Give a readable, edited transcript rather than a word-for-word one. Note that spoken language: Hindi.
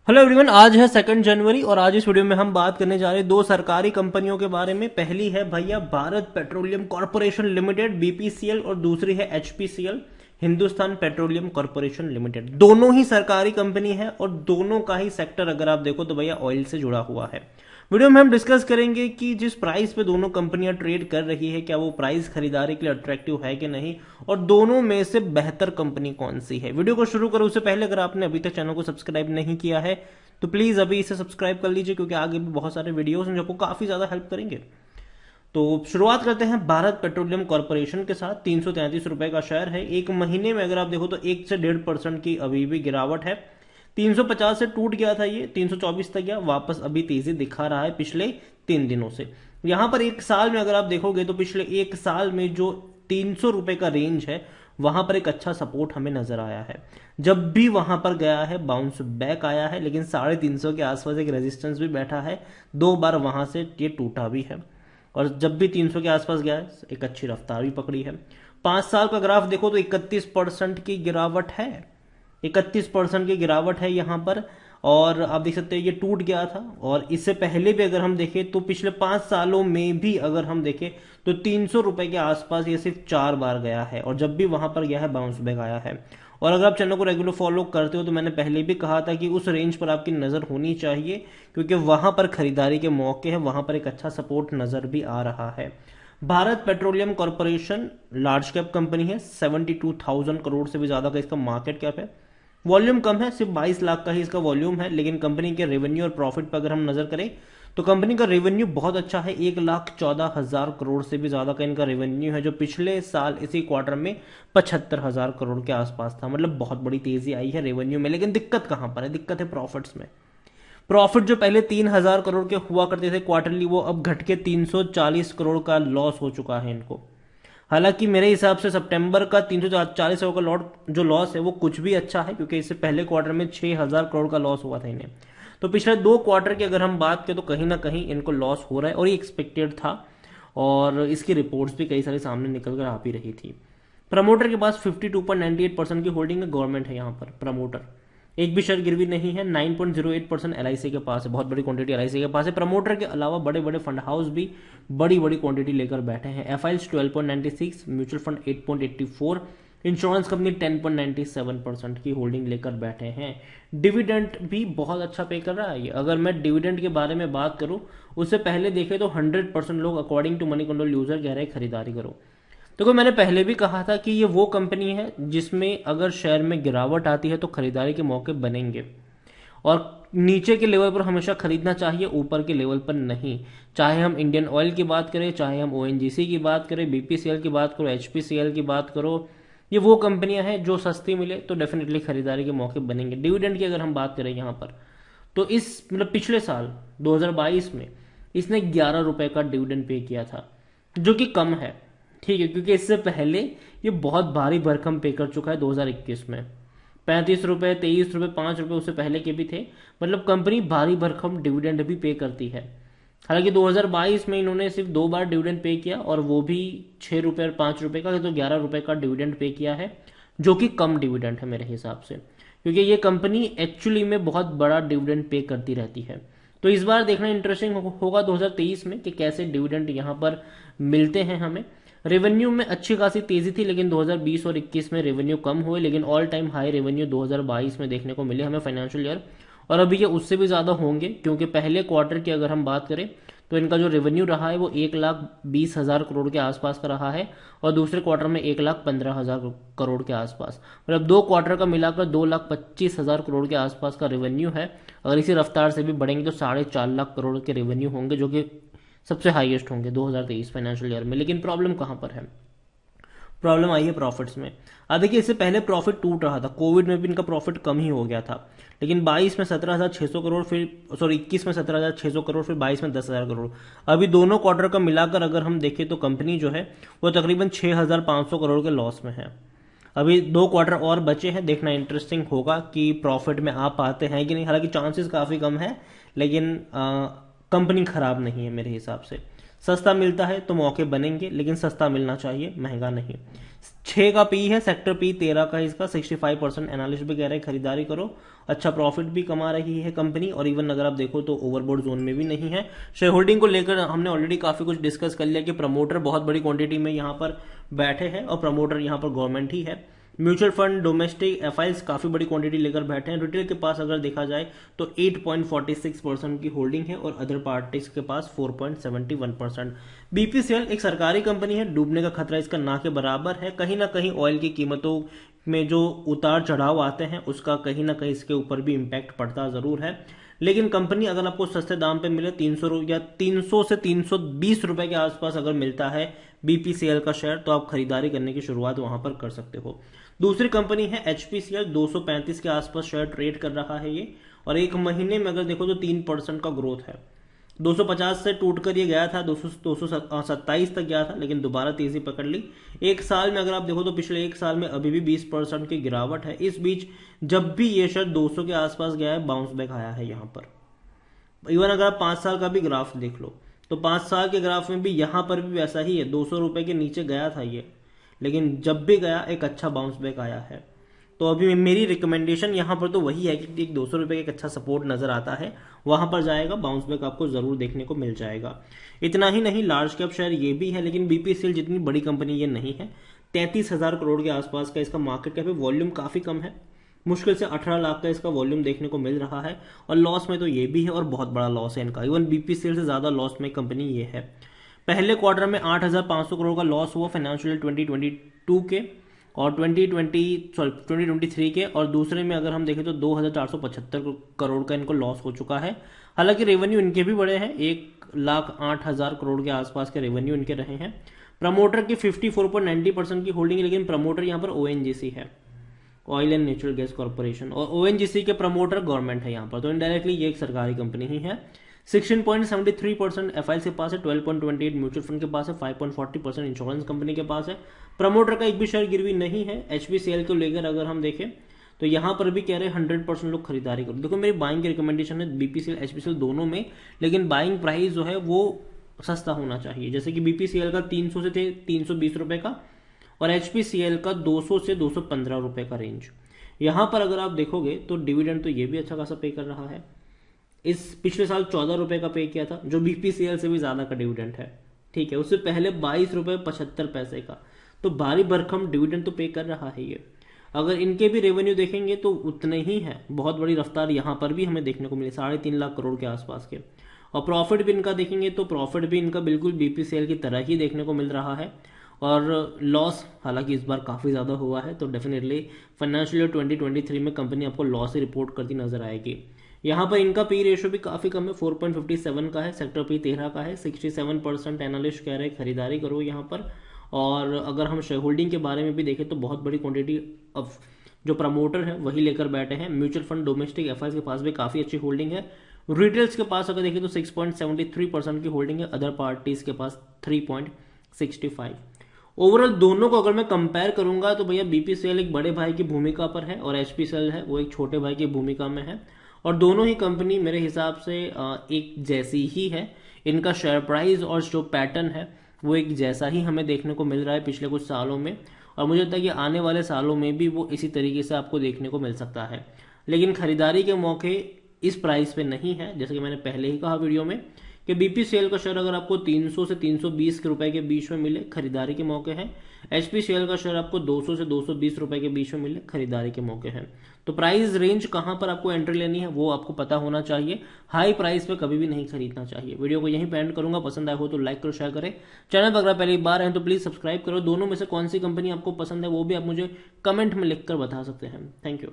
हेलो एवरीवन, आज है 2 जनवरी और आज इस वीडियो में हम बात करने जा रहे हैं दो सरकारी कंपनियों के बारे में। पहली है भैया Bharat petroleum corporation limited BPCL और दूसरी है HPCL Hindustan petroleum corporation limited. दोनों ही सरकारी कंपनी है और दोनों का ही सेक्टर अगर आप देखो तो भैया ऑयल से जुड़ा हुआ है। वीडियो में हम डिस्कस करेंगे कि जिस प्राइस पे दोनों कंपनियां ट्रेड कर रही है क्या वो प्राइस खरीदारी के लिए अट्रैक्टिव है कि नहीं, और दोनों में से बेहतर कंपनी कौन सी है। वीडियो को शुरू करो उससे पहले अगर आपने अभी तक चैनल को सब्सक्राइब नहीं किया है तो प्लीज अभी इसे सब्सक्राइब कर लीजिए, क्योंकि आगे भी बहुत सारे वीडियोस हैं जो आपको काफी ज्यादा हेल्प करेंगे। तो शुरुआत करते हैं भारत पेट्रोलियम कॉर्पोरेशन के साथ। 333 रुपए का शेयर है। एक महीने में अगर आप देखो तो 1 से 1.5% की अभी भी गिरावट है। 350 से टूट गया था, ये 324 तक गया, वापस अभी तेजी दिखा रहा है पिछले 3 दिनों से। यहां पर एक साल में अगर आप देखोगे तो पिछले एक साल में जो 300 रुपए का रेंज है वहां पर एक अच्छा सपोर्ट हमें नजर आया है। जब भी वहां पर गया है बाउंस बैक आया है, लेकिन 350 के आसपास एक रेजिस्टेंस भी बैठा है। 2 बार वहां से ये टूटा भी है और जब भी 300 के आसपास गया है एक अच्छी रफ्तार भी पकड़ी है। 5 साल का ग्राफ देखो तो 31% की गिरावट है। 31% की गिरावट है यहाँ पर। और आप देख सकते हैं ये टूट गया था, और इससे पहले भी अगर हम देखें तो पिछले 5 सालों में भी अगर हम देखें तो 300 रुपए के आसपास ये सिर्फ 4 बार गया है, और जब भी वहां पर गया है बाउंस बैक आया है। और अगर आप चैनल को रेगुलर फॉलो करते हो तो मैंने पहले भी कहा था कि उस रेंज पर आपकी नजर होनी चाहिए, क्योंकि वहां पर खरीदारी के मौके हैं, वहां पर एक अच्छा सपोर्ट नजर भी आ रहा है। Bharat petroleum corporation large cap company है। 72,000 करोड़ से भी ज्यादा का इसका मार्केट कैप है। वॉल्यूम कम है, सिर्फ 22 लाख का ही इसका वॉल्यूम है, लेकिन कंपनी के रेवेन्यू और प्रॉफिट पर अगर हम नजर करें तो कंपनी का रेवेन्यू बहुत अच्छा है। 1,14,000 करोड़ से भी ज्यादा का इनका रेवेन्यू है, जो पिछले साल इसी क्वार्टर में 75,000 करोड़ के आसपास था। मतलब बहुत बड़ी तेजी आई है रेवेन्यू में। लेकिन दिक्कत कहां पर है? दिक्कत है प्रॉफिट्स में। प्रॉफिट जो पहले 3,000 करोड़ के हुआ करते थे क्वार्टरली, वो अब घट के 340 करोड़ का लॉस हो चुका है इनको। हालांकि मेरे हिसाब से सितंबर का 340 करोड़ का लॉट जो लॉस है वो कुछ भी अच्छा है, क्योंकि इससे पहले क्वार्टर में 6,000 करोड़ का लॉस हुआ था इन्हें। तो पिछले 2 क्वार्टर की अगर हम बात करें तो कहीं ना कहीं इनको लॉस हो रहा है, और ये एक्सपेक्टेड था, और इसकी रिपोर्ट्स भी कई सारे सामने निकल कर आ भी रही थी। प्रमोटर के पास 52.98% की होल्डिंग है। गवर्नमेंट है यहाँ पर प्रमोटर। एक भी शेयर गिरवी नहीं है। 9.08% एलआईसी के पास है। बहुत बड़ी क्वांटिटी एलआईसी के पास है। प्रमोटर के अलावा बड़े बड़े फंड हाउस भी बड़ी बड़ी क्वांटिटी लेकर बैठे हैं। एफआईएल्स 12.96, म्यूचुअल फंड 8.84, इंश्योरेंस कंपनी 10.97% की होल्डिंग लेकर बैठे हैं। डिविडेंड भी बहुत अच्छा पे कर रहा है ये। अगर मैं डिविडेंड के बारे में बात करूं उससे पहले देखें तो 100% लोग according to money control user कह रहे हैं खरीदारी करो। तो मैंने पहले भी कहा था कि ये वो कंपनी है जिसमें अगर शेयर में गिरावट आती है तो खरीदारी के मौके बनेंगे, और नीचे के लेवल पर हमेशा खरीदना चाहिए, ऊपर के लेवल पर नहीं। चाहे हम इंडियन ऑयल की बात करें, चाहे हम ओएनजीसी की बात करें, बीपीसीएल की बात करो, एचपीसीएल की बात करो, ये वो कंपनियां हैं जो सस्ती मिले तो डेफिनेटली खरीदारी के मौके बनेंगे। डिविडेंड की अगर हम बात करें यहाँ पर तो इस मतलब पिछले साल 2022 में इसने 11 रुपए का डिविडेंड पे किया था, जो कि कम है। ठीक है, क्योंकि इससे पहले ये बहुत भारी भरकम पे कर चुका है 2021 में। 35 रुपए, 23 रुपए, 5 रुपए उससे पहले के भी थे। मतलब कंपनी भारी भरकम डिविडेंड भी पे करती है। हालांकि 2022 में इन्होंने सिर्फ 2 बार डिविडेंड पे किया, और वो भी 6 रुपए और 5 रुपए का, तो 11 रुपए का डिविडेंड पे किया है, जो कि कम डिविडेंड है मेरे हिसाब से, क्योंकि ये कंपनी एक्चुअली में बहुत बड़ा डिविडेंड पे करती रहती है। तो इस बार देखना इंटरेस्टिंग होगा 2023 में कि कैसे डिविडेंड यहाँ पर मिलते हैं हमें। रेवेन्यू में अच्छी खासी तेजी थी, लेकिन 2020 और 21 में रेवेन्यू कम हुए, लेकिन ऑल टाइम हाई रेवेन्यू 2022 में देखने को मिले हमें फाइनेंशियल ईयर। और अभी ये उससे भी ज्यादा होंगे, क्योंकि पहले क्वार्टर की अगर हम बात करें तो इनका जो रेवेन्यू रहा है वो 1,20,000 करोड़ के आसपास का रहा है, और दूसरे क्वार्टर में 1,15,000 करोड़ के आसपास। मतलब 2 क्वार्टर का मिलाकर 2,25,000 करोड़ के आसपास का रेवेन्यू है। अगर इसी रफ्तार से भी बढ़ेंगे तो 4.5 लाख करोड़ के रेवेन्यू होंगे, जो कि सबसे हाईएस्ट होंगे 2023 फाइनेंशियल ईयर में। लेकिन प्रॉब्लम कहां पर है? प्रॉब्लम आई है प्रॉफिट्स में। अब देखिए, इससे पहले प्रॉफिट टूट रहा था, कोविड में भी इनका प्रॉफिट कम ही हो गया था, लेकिन 22 में 17,600 करोड़, फिर सॉरी 21 में 17,600 करोड़, फिर 22 में 10,000 करोड़। अभी दोनों क्वार्टर का मिलाकर अगर हम देखें तो कंपनी जो है वो तकरीबन 6,500 करोड़ के लॉस में है। अभी 2 क्वार्टर और बचे हैं, देखना इंटरेस्टिंग होगा कि प्रॉफिट में आ पाते हैं कि नहीं। हालांकि चांसेस काफी कम है, लेकिन कंपनी खराब नहीं है मेरे हिसाब से। सस्ता मिलता है तो मौके बनेंगे, लेकिन सस्ता मिलना चाहिए, महंगा नहीं। 6 का पी है, सेक्टर पी 13 का है इसका, 65% एनालिस्ट भी कह रहे हैं खरीदारी करो, अच्छा प्रॉफिट भी कमा रही है कंपनी, और इवन अगर आप देखो तो ओवरबोर्ड जोन में भी नहीं है। शेयर होल्डिंग को लेकर हमने ऑलरेडी काफी कुछ डिस्कस कर लिया कि प्रमोटर बहुत बड़ी क्वांटिटी में यहाँ पर बैठे हैं और प्रमोटर यहाँ पर गवर्नमेंट ही है। म्यूचुअल फंड डोमेस्टिक एफआईएस काफी बड़ी क्वांटिटी लेकर बैठे हैं। रिटेल के पास अगर देखा जाए तो 8.46% की होल्डिंग है और अदर पार्टीज के पास 4.71%। बीपीसीएल एक सरकारी कंपनी है, डूबने का खतरा इसका ना के बराबर है। कहीं ना कहीं ऑयल की कीमतों में जो उतार चढ़ाव आते हैं उसका कहीं ना कहीं इसके ऊपर भी इम्पैक्ट पड़ता जरूर है, लेकिन कंपनी अगर आपको सस्ते दाम पे मिले 300 या 300 से 320 रुपए के आसपास अगर मिलता है बीपीसीएल का शेयर, तो आप खरीदारी करने की शुरुआत वहां पर कर सकते हो। दूसरी कंपनी है एचपीसीएल, 235 के आसपास शेयर ट्रेड कर रहा है ये, और एक महीने में अगर देखो तो 3% का ग्रोथ है। 250 से टूटकर ये गया था, 227 तक गया था, लेकिन दोबारा तेजी पकड़ ली। एक साल में अगर आप देखो तो पिछले एक साल में अभी भी 20% की गिरावट है। इस बीच जब भी ये शेयर 200 के आसपास गया है, बाउंस बैक आया है यहाँ पर। इवन अगर आप 5 साल का भी ग्राफ देख लो तो 5 साल के ग्राफ में भी यहाँ पर भी वैसा ही है, 200 रुपए के नीचे गया था ये, लेकिन जब भी गया एक अच्छा बाउंस बैक आया है। तो अभी मेरी रिकमेंडेशन यहाँ पर तो वही है कि एक 200 रुपए का एक अच्छा सपोर्ट नजर आता है, वहां पर जाएगा, बाउंस बैक आपको जरूर देखने को मिल जाएगा। इतना ही नहीं, लार्ज कैप शेयर ये भी है, लेकिन बीपीसीएल जितनी बड़ी कंपनी ये नहीं है। 33,000 करोड़ के आसपास का इसका मार्केट कैप है, वॉल्यूम काफी कम है, मुश्किल से 18 लाख का इसका वॉल्यूम देखने को मिल रहा है, और लॉस में तो ये भी है और बहुत बड़ा लॉस है इनका। इवन बीपीसीएल से ज्यादा लॉस में कंपनी ये है। पहले क्वार्टर में 8,500 करोड़ का लॉस हुआ फाइनेंशियल 2022 के और 2023 के, और दूसरे में अगर हम देखें तो 2,475 करोड़ का इनको लॉस हो चुका है। हालांकि रेवेन्यू इनके भी बड़े हैं, 1,08,000 करोड़ के आसपास के रेवेन्यू इनके रहे हैं। प्रमोटर की 54.90% की होल्डिंग है, लेकिन प्रमोटर यहाँ पर ओएनजीसी है, oil and natural gas corporation, और ओएनजीसी के प्रमोटर गवर्नमेंट है यहाँ पर, तो इनडायरेक्टली ये एक सरकारी कंपनी ही है। 16.73% एफआईएल के पास है, 12.28 म्यूचुअल फंड के पास है, 5.40% इंश्योरेंस कंपनी के पास है। प्रमोटर का एक भी शेयर गिरवी नहीं है। एचपीसीएल को लेकर अगर हम देखें तो यहां पर भी कह रहे हैं 100% लोग खरीदारी करो। देखो मेरी बाइंग की रिकमेंडेशन है बीपीसीएल एचपीसीएल दोनों में, लेकिन बाइंग प्राइस जो है वो सस्ता होना चाहिए। जैसे कि बीपीसीएल का 300 से थे 320 रुपए का, और एचपीसीएल का 200 से 215 रुपए का रेंज। यहां पर अगर आप देखोगे तो डिविडेंड तो ये भी अच्छा खासा पे कर रहा है। इस पिछले साल 14 रुपए का पे किया था, जो बीपीसीएल से भी ज्यादा का डिविडेंड है, ठीक है। उससे पहले 22 रुपए 75 पैसे का, तो भारी भरकम डिविडेंड तो पे कर रहा है ये। अगर इनके भी रेवेन्यू देखेंगे तो उतने ही है, बहुत बड़ी रफ्तार यहाँ पर भी हमें देखने को मिली, 3.5 लाख करोड़ के आसपास के। और प्रॉफिट भी इनका देखेंगे तो प्रॉफिट भी इनका बिल्कुल बीपीसीएल की तरह ही देखने को मिल रहा है, और लॉस हालांकि इस बार काफी ज्यादा हुआ है, तो डेफिनेटली फाइनेंशियल ईयर 2023 में कंपनी आपको लॉस ही रिपोर्ट करती नजर आएगी। यहाँ पर इनका पी रेशियो भी काफी कम है, 4.57 का है, सेक्टर पी 13 का है, 67% एनालिस्ट कह रहे हैं खरीदारी करो यहाँ पर। और अगर हम शेयर होल्डिंग के बारे में भी देखें तो बहुत बड़ी क्वांटिटी ऑफ जो प्रमोटर है वही लेकर बैठे हैं। म्यूचुअल फंड डोमेस्टिक एफआईएस के पास भी काफी अच्छी होल्डिंग है। रिटेल्स के पास अगर देखें तो 6.73% की होल्डिंग है, अदर पार्टीज के पास 3.65। ओवरऑल दोनों को अगर मैं कंपेयर करूंगा तो भैया बीपीसीएल एक बड़े भाई की भूमिका पर है और एचपीसीएल है वो एक छोटे भाई की भूमिका में है, और दोनों ही कंपनी मेरे हिसाब से एक जैसी ही है। इनका शेयर प्राइस और जो पैटर्न है वो एक जैसा ही हमें देखने को मिल रहा है पिछले कुछ सालों में, और मुझे लगता है कि आने वाले सालों में भी वो इसी तरीके से आपको देखने को मिल सकता है। लेकिन खरीदारी के मौके इस प्राइस पे नहीं है, जैसे कि मैंने पहले ही कहा वीडियो में कि बीपीसीएल का शेयर अगर आपको 300 से 320 रुपए के बीच में मिले खरीदारी के मौके हैं। एचपीसीएल का शेयर आपको 200 से 220 रुपए के बीच में मिले खरीदारी के मौके हैं। तो प्राइस रेंज कहां पर आपको एंट्री लेनी है वो आपको पता होना चाहिए। हाई प्राइस पे कभी भी नहीं खरीदना चाहिए। वीडियो को यहीं पे एंड करूंगा, पसंद आया हो तो लाइक करो, शेयर करें। चैनल पर अगर पहली बार है तो प्लीज सब्सक्राइब करो। दोनों में से कौन सी कंपनी आपको पसंद है वो भी आप मुझे कमेंट में लिखकर बता सकते हैं। Thank you.